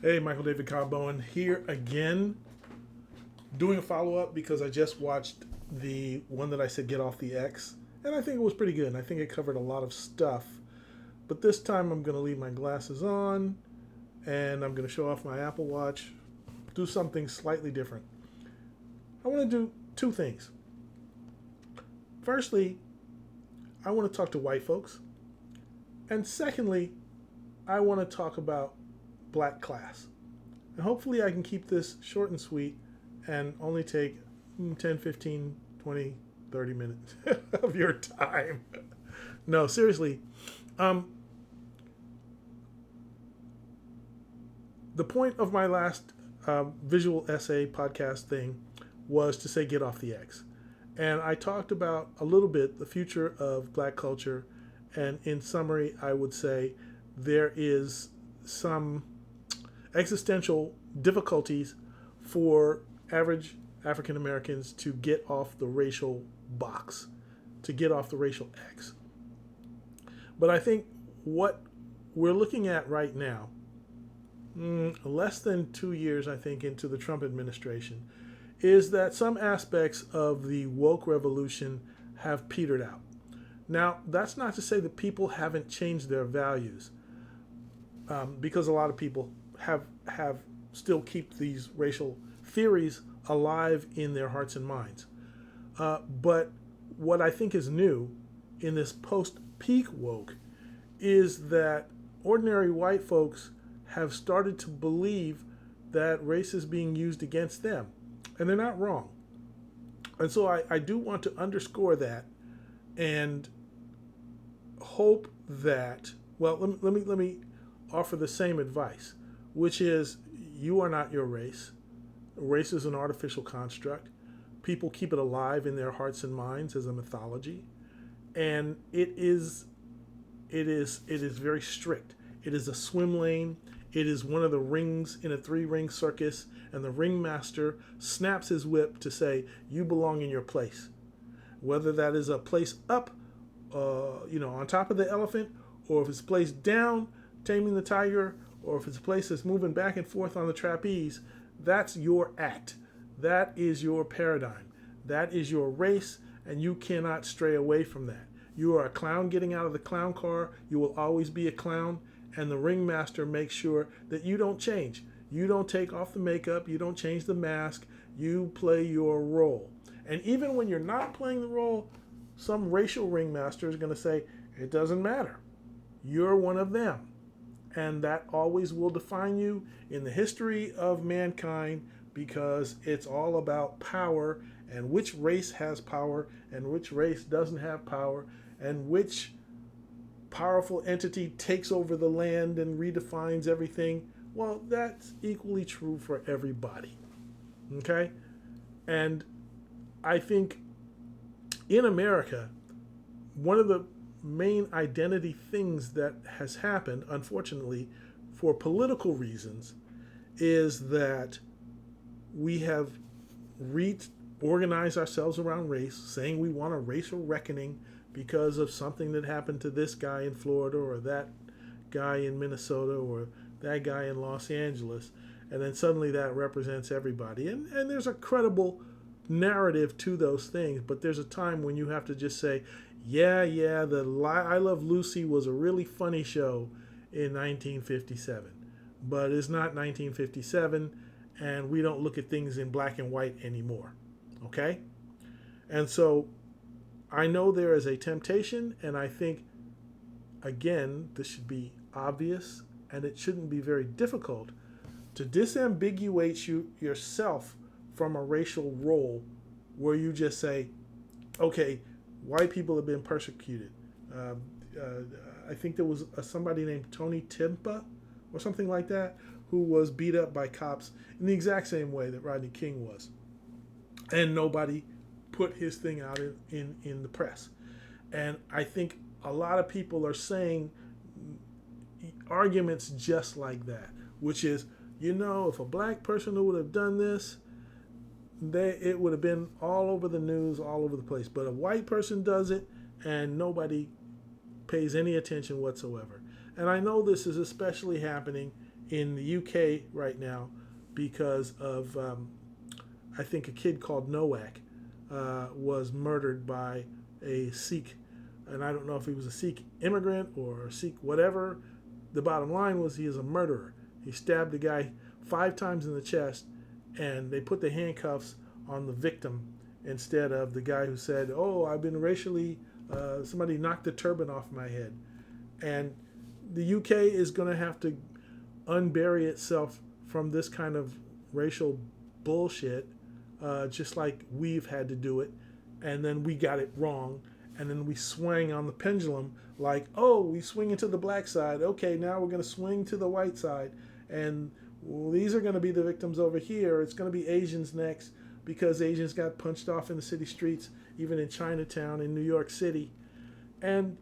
Hey, Michael David Carbone here again, doing a follow up because I just watched the one that I said get off the X, and I think it was pretty good. And I think it covered a lot of stuff. But this time I'm going to leave my glasses on and I'm going to show off my Apple Watch, do something slightly different. I want to do two things. Firstly, I want to talk to white folks. And secondly, I want to talk about black class. And hopefully I can keep this short and sweet and only take 10, 15, 20, 30 minutes of your time. No, seriously. The point of my last visual essay podcast thing was to say get off the X. And I talked about a little bit the future of black culture. And in summary, I would say there is some existential difficulties for average African Americans to get off the racial box, to get off the racial X. But I think what we're looking at right now, less than 2 years, I think, into the Trump administration, is that some aspects of the woke revolution have petered out. Now, that's not to say that people haven't changed their values, because a lot of people have still keep these racial theories alive in their hearts and minds. But what I think is new in this post-peak woke is that ordinary white folks have started to believe that race is being used against them. And they're not wrong. And so I do want to underscore that and hope that, well, let me offer the same advice, which is you are not your race. Race is an artificial construct. People keep it alive in their hearts and minds as a mythology. And it is very strict. It is a swim lane. It is one of the rings in a 3-ring circus, and the ringmaster snaps his whip to say, you belong in your place. Whether that is a place up, on top of the elephant, or if it's placed down, taming the tiger, or if it's a place that's moving back and forth on the trapeze, that's your act. That is your paradigm. That is your race, and you cannot stray away from that. You are a clown getting out of the clown car. You will always be a clown. And the ringmaster makes sure that you don't change. You don't take off the makeup. You don't change the mask. You play your role. And even when you're not playing the role, some racial ringmaster is going to say, it doesn't matter. You're one of them. And that always will define you in the history of mankind, because it's all about power and which race has power and which race doesn't have power and which powerful entity takes over the land and redefines everything. Well, that's equally true for everybody. Okay? And I think in America, one of the main identity things that has happened, unfortunately, for political reasons, is that we have reorganized ourselves around race, saying we want a racial reckoning because of something that happened to this guy in Florida or that guy in Minnesota or that guy in Los Angeles. And then suddenly that represents everybody. And there's a credible narrative to those things. But there's a time when you have to just say, yeah, I Love Lucy was a really funny show in 1957. But it's not 1957, and we don't look at things in black and white anymore. Okay? And so I know there is a temptation, and I think, again, this should be obvious, and it shouldn't be very difficult to disambiguate yourself from a racial role where you just say, okay, white people have been persecuted. I think there was somebody named Tony Timpa or something like that who was beat up by cops in the exact same way that Rodney King was. And nobody put his thing out in the press. And I think a lot of people are saying arguments just like that, which is, if a black person would have done this, it would have been all over the news, all over the place. But a white person does it, and nobody pays any attention whatsoever. And I know this is especially happening in the UK right now because of, I think, a kid called Nowak was murdered by a Sikh. And I don't know if he was a Sikh immigrant or a Sikh whatever. The bottom line was he is a murderer. He stabbed the guy 5 times in the chest, and they put the handcuffs on the victim instead of the guy who said, "Oh, I've been racially, somebody knocked the turban off my head." And the UK is going to have to unbury itself from this kind of racial bullshit, just like we've had to do it, and then we got it wrong, and then we swang on the pendulum like, oh, we swing into the black side, okay, now we're going to swing to the white side, and well, these are going to be the victims over here. It's going to be Asians next because Asians got punched off in the city streets, even in Chinatown in New York City. And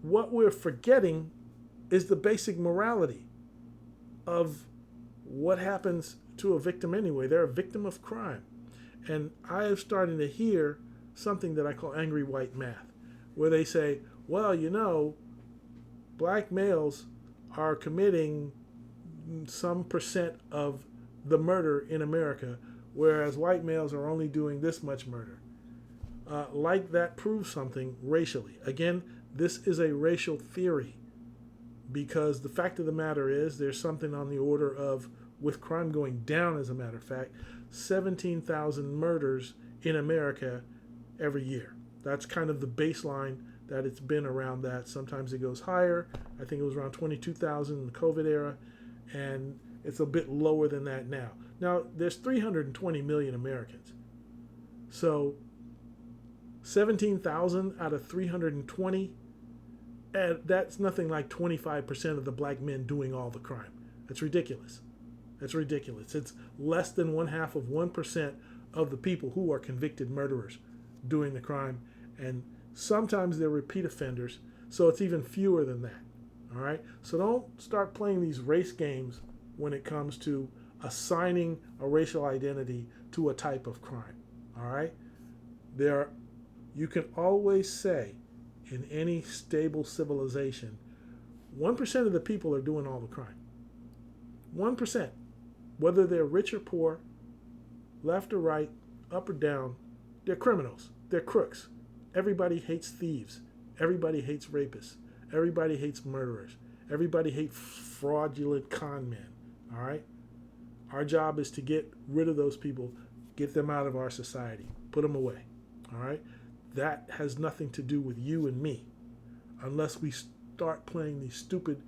what we're forgetting is the basic morality of what happens to a victim anyway. They're a victim of crime. And I am starting to hear something that I call angry white math, where they say, well, you know, black males are committing some percent of the murder in America, whereas white males are only doing this much murder. Like that proves something racially. Again, this is a racial theory, because the fact of the matter is there's something on the order of, with crime going down as a matter of fact, 17,000 murders in America every year. That's kind of the baseline that it's been around that. Sometimes it goes higher. I think it was around 22,000 in the COVID era, and it's a bit lower than that now. Now, there's 320 million Americans. So 17,000 out of 320, and that's nothing like 25% of the black men doing all the crime. That's ridiculous. That's ridiculous. It's less than 1/2% of the people who are convicted murderers doing the crime, and sometimes they're repeat offenders, so it's even fewer than that. All right? So don't start playing these race games when it comes to assigning a racial identity to a type of crime. All right? You can always say, in any stable civilization, 1% of the people are doing all the crime. 1%. Whether they're rich or poor, left or right, up or down, they're criminals. They're crooks. Everybody hates thieves. Everybody hates rapists. Everybody hates murderers. Everybody hates fraudulent con men. All right? Our job is to get rid of those people, get them out of our society, put them away. All right? That has nothing to do with you and me, unless we start playing these stupid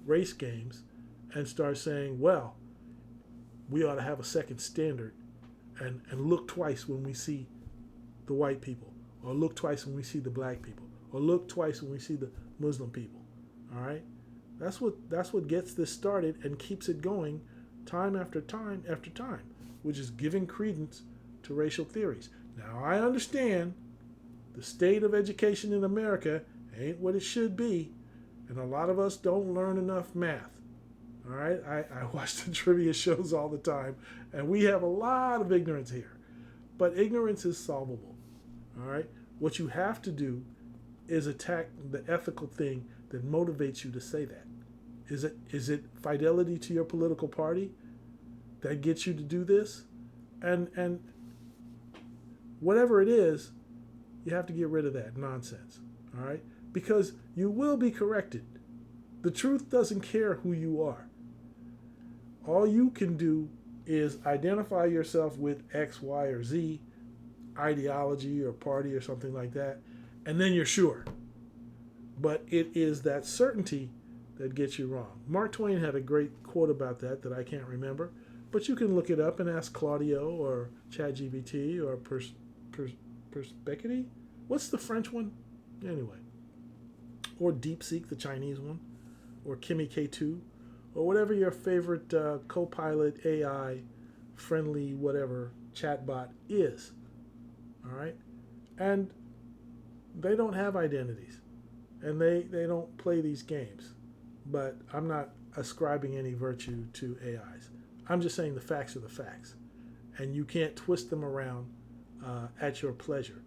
race games and start saying, well, we ought to have a second standard and look twice when we see the white people, or look twice when we see the black people, or look twice when we see the Muslim people. All right? That's what gets this started and keeps it going time after time after time, which is giving credence to racial theories. Now, I understand the state of education in America ain't what it should be, and a lot of us don't learn enough math. All right? I watch the trivia shows all the time, and we have a lot of ignorance here. But ignorance is solvable. All right? What you have to do is attack the ethical thing that motivates you to say that. Is it fidelity to your political party that gets you to do this? And whatever it is, you have to get rid of that nonsense. All right? Because you will be corrected. The truth doesn't care who you are. All you can do is identify yourself with X, Y, or Z ideology or party or something like that, and then you're sure. But it is that certainty that gets you wrong. Mark Twain had a great quote about that I can't remember, but you can look it up and ask Claudio or ChatGPT or Perspecity. What's the French one? Anyway. Or DeepSeek, the Chinese one. Or Kimi K2. Or whatever your favorite co-pilot AI friendly whatever chatbot is. All right? And they don't have identities. And they don't play these games. But I'm not ascribing any virtue to AIs. I'm just saying the facts are the facts. And you can't twist them around at your pleasure.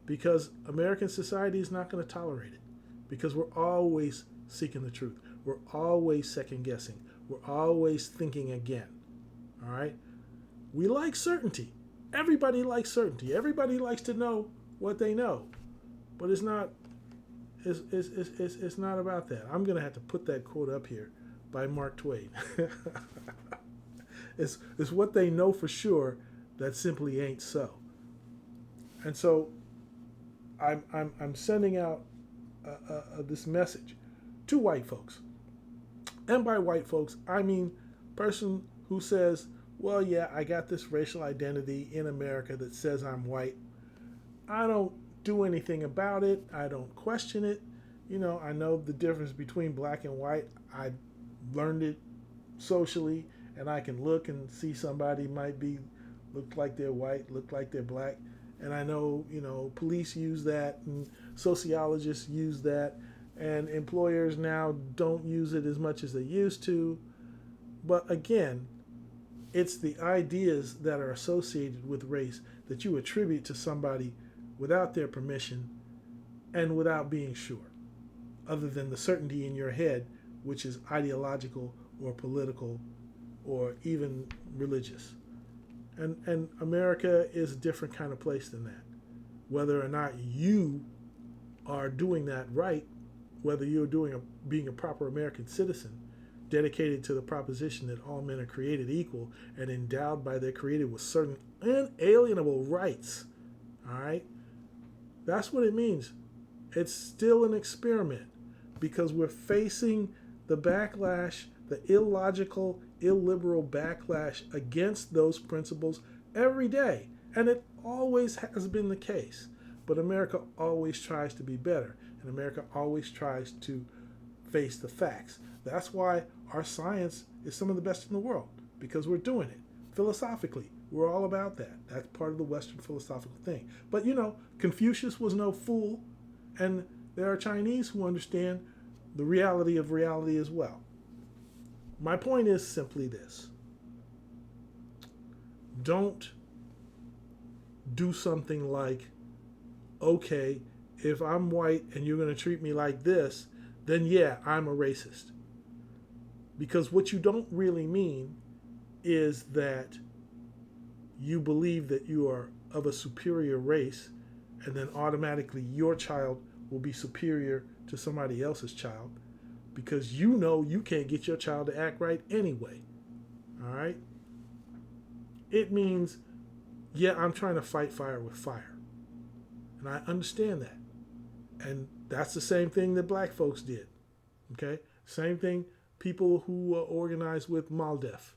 Because American society is not going to tolerate it. Because we're always seeking the truth. We're always second guessing. We're always thinking again. All right? We like certainty. Everybody likes certainty. Everybody likes to know what they know. But it's not it's not about that. I'm going to have to put that quote up here by Mark Twain. It's what they know for sure that simply ain't so. And so I'm sending out this message to white folks. And by white folks, I mean person who says, well, yeah, I got this racial identity in America that says I'm white. I don't do anything about it. I don't question it. You know, I know the difference between black and white. I learned it socially, and I can look and see somebody might be look like they're white, look like they're black. And I know, you know, police use that and sociologists use that, and employers now don't use it as much as they used to. But again, it's the ideas that are associated with race that you attribute to somebody without their permission and without being sure, other than the certainty in your head, which is ideological or political or even religious. And America is a different kind of place than that. Whether or not you are doing that right, whether you're being a proper American citizen, dedicated to the proposition that all men are created equal and endowed by their creator with certain inalienable rights, all right? That's what it means. It's still an experiment because we're facing the backlash, the illogical, illiberal backlash against those principles every day. And it always has been the case. But America always tries to be better. And America always tries to face the facts. That's why our science is some of the best in the world, because we're doing it. Philosophically, we're all about that. That's part of the Western philosophical thing. But you know, Confucius was no fool, and there are Chinese who understand the reality of reality as well. My point is simply this. Don't do something like, okay, if I'm white and you're going to treat me like this, then yeah, I'm a racist. Because what you don't really mean is that you believe that you are of a superior race and then automatically your child will be superior to somebody else's child because you know you can't get your child to act right anyway. All right? It means, yeah, I'm trying to fight fire with fire. And I understand that. And that's the same thing that black folks did. Okay? Same thing people who organized with MALDEF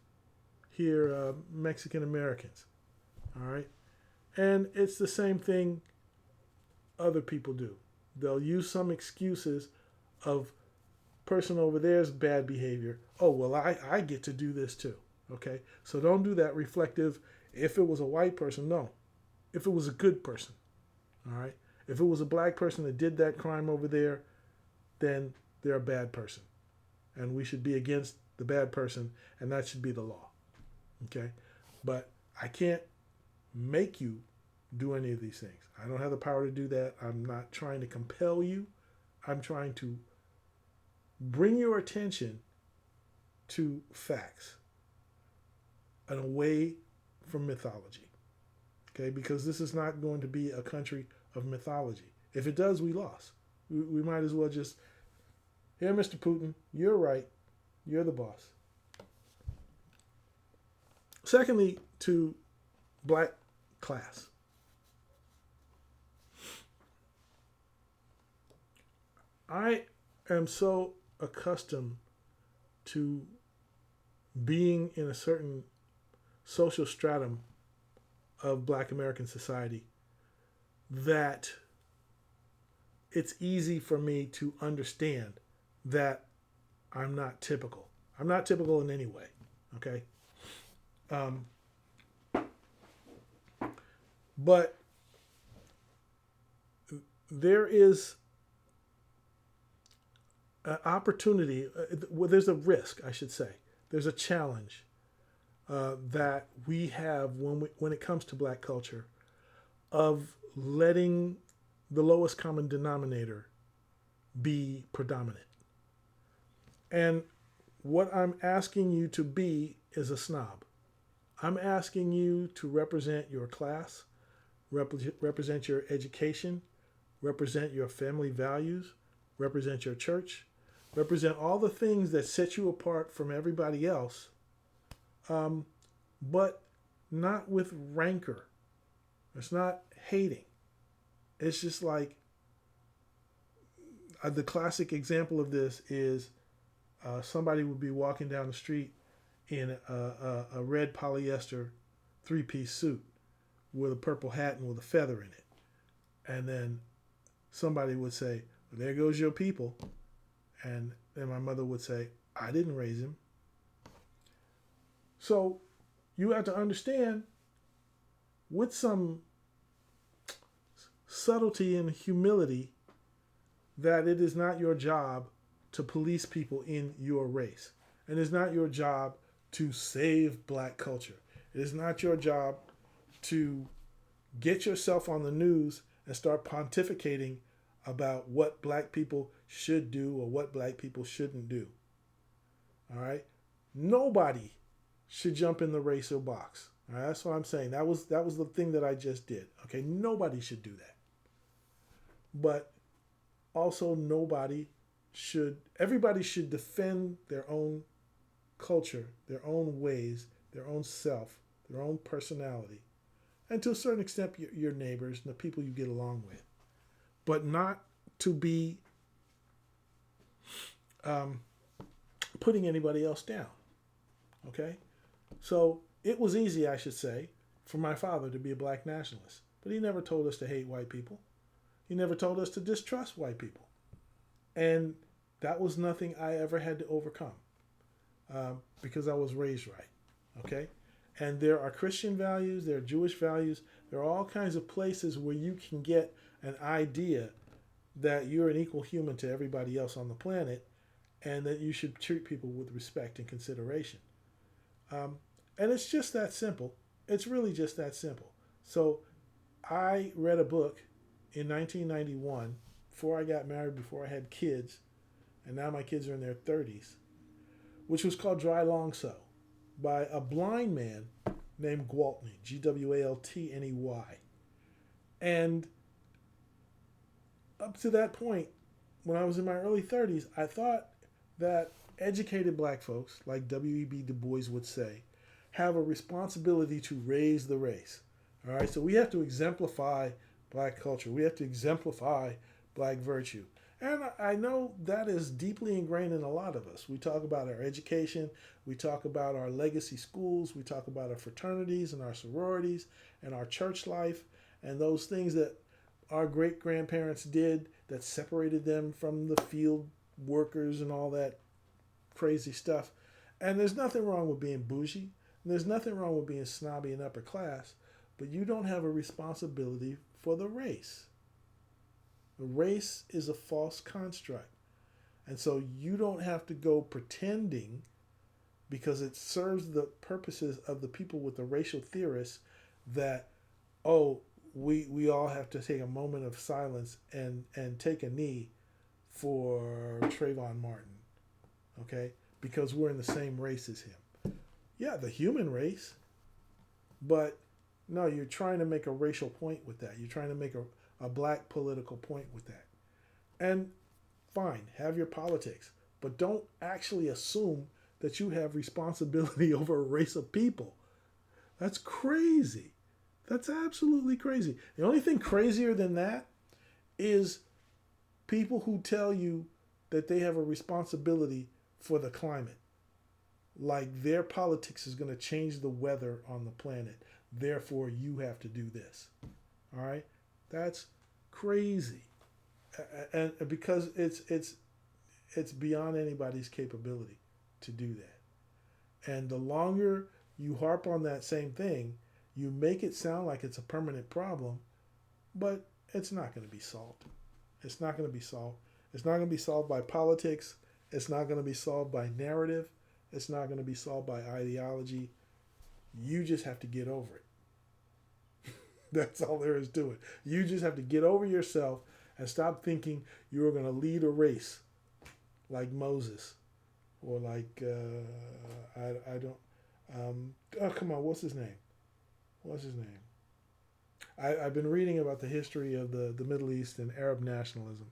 here, Mexican Americans. All right? And it's the same thing other people do. They'll use some excuses of person over there's bad behavior. Oh, well, I get to do this too. Okay? So don't do that reflective. If it was a white person, no. If it was a good person. All right? If it was a black person that did that crime over there, then they're a bad person. And we should be against the bad person, and that should be the law. Okay? But I can't make you do any of these things. I don't have the power to do that. I'm not trying to compel you. I'm trying to bring your attention to facts and away from mythology. Okay? Because this is not going to be a country of mythology. If it does, we lost. We might as well just, here, Mr. Putin, you're right. You're the boss. Secondly, to black class. I am so accustomed to being in a certain social stratum of black American society that it's easy for me to understand that I'm not typical. I'm not typical in any way, okay? But there is an opportunity, well, there's a risk, I should say. There's a challenge that we have when it comes to black culture of letting the lowest common denominator be predominant. And what I'm asking you to be is a snob. I'm asking you to represent your class, represent your education, represent your family values, represent your church, represent all the things that set you apart from everybody else, um, but not with rancor. It's not hating. It's just like the classic example of this is somebody would be walking down the street in a red polyester three-piece suit with a purple hat and with a feather in it. And then somebody would say, well, there goes your people. And then my mother would say, I didn't raise him. So you have to understand, with some subtlety and humility, that it is not your job to police people in your race. And it's not your job to save black culture. It is not your job to get yourself on the news and start pontificating about what black people should do or what black people shouldn't do. All right? Nobody should jump in the racial box. All right? That's what I'm saying. That was the thing that I just did. Okay? Nobody should do that. But also everybody should defend their own culture, their own ways, their own self, their own personality, and to a certain extent your neighbors and the people you get along with, but not to be putting anybody else down. Okay? So it was easy, I should say, for my father to be a black nationalist, but he never told us to hate white people. He never told us to distrust white people. And that was nothing I ever had to overcome because I was raised right. Okay? And there are Christian values, there are Jewish values, there are all kinds of places where you can get an idea that you're an equal human to everybody else on the planet and that you should treat people with respect and consideration. And it's just that simple. It's really just that simple. So I read a book in 1991, before I got married, before I had kids, and now my kids are in their 30s, which was called Dry Long Sew, by a blind man named Gwaltney, Gwaltney. And up to that point, when I was in my early 30s, I thought that educated black folks, like W.E.B. Du Bois would say, have a responsibility to raise the race. All right, so we have to exemplify black culture. We have to exemplify black virtue. And I know that is deeply ingrained in a lot of us. We talk about our education. We talk about our legacy schools. We talk about our fraternities and our sororities and our church life and those things that our great-grandparents did that separated them from the field workers and all that crazy stuff. And there's nothing wrong with being bougie. There's nothing wrong with being snobby and upper class. But you don't have a responsibility for the race. The race is a false construct. And so you don't have to go pretending, because it serves the purposes of the people with the racial theorists, that, oh, we all have to take a moment of silence and take a knee for Trayvon Martin, okay? Because we're in the same race as him. Yeah, the human race, but no, you're trying to make a racial point with that. You're trying to make a black political point with that. And fine, have your politics, but don't actually assume that you have responsibility over a race of people. That's crazy. That's absolutely crazy. The only thing crazier than that is people who tell you that they have a responsibility for the climate. Like their politics is going to change the weather on the planet. Therefore, you have to do this. All right? That's crazy. And because it's beyond anybody's capability to do that. And the longer you harp on that same thing, you make it sound like it's a permanent problem, but it's not going to be solved. It's not going to be solved. It's not going to be solved by politics. It's not going to be solved by narrative. It's not going to be solved by ideology. You just have to get over it. That's all there is to it. You just have to get over yourself and stop thinking you're going to lead a race like Moses or like I don't. Oh, come on, what's his name? What's his name? I've been reading about the history of the Middle East and Arab nationalism,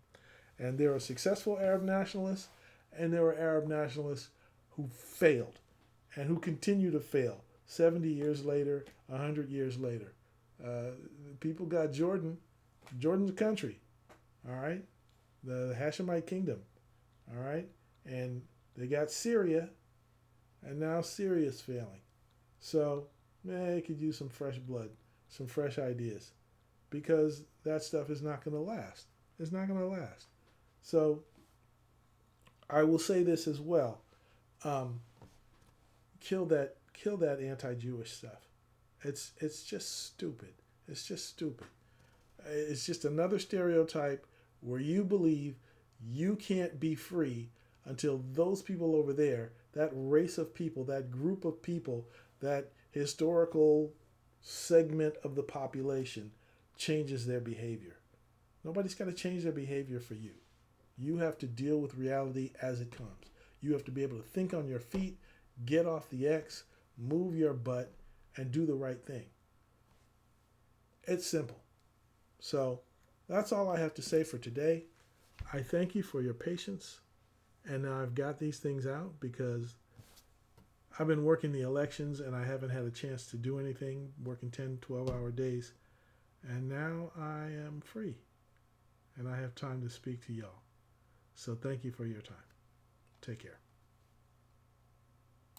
and there are successful Arab nationalists, and there are Arab nationalists who failed, and who continue to fail 70 years later, 100 years later. Uh, People got Jordan, Jordan's a country, all right, the Hashemite kingdom, all right, and they got Syria, and now Syria's failing. So, they could use some fresh blood, some fresh ideas, because that stuff is not going to last. It's not going to last. So, I will say this as well: um, kill that anti-Jewish stuff. It's just stupid. It's just stupid. It's just another stereotype where you believe you can't be free until those people over there, that race of people, that group of people, that historical segment of the population changes their behavior. Nobody's got to change their behavior for you. You have to deal with reality as it comes. You have to be able to think on your feet, get off the X, move your butt, and do the right thing. It's simple. So that's all I have to say for today. I thank you for your patience. And now I've got these things out because I've been working the elections and I haven't had a chance to do anything, working 10, 12-hour days. And now I am free and I have time to speak to y'all. So thank you for your time. Take care.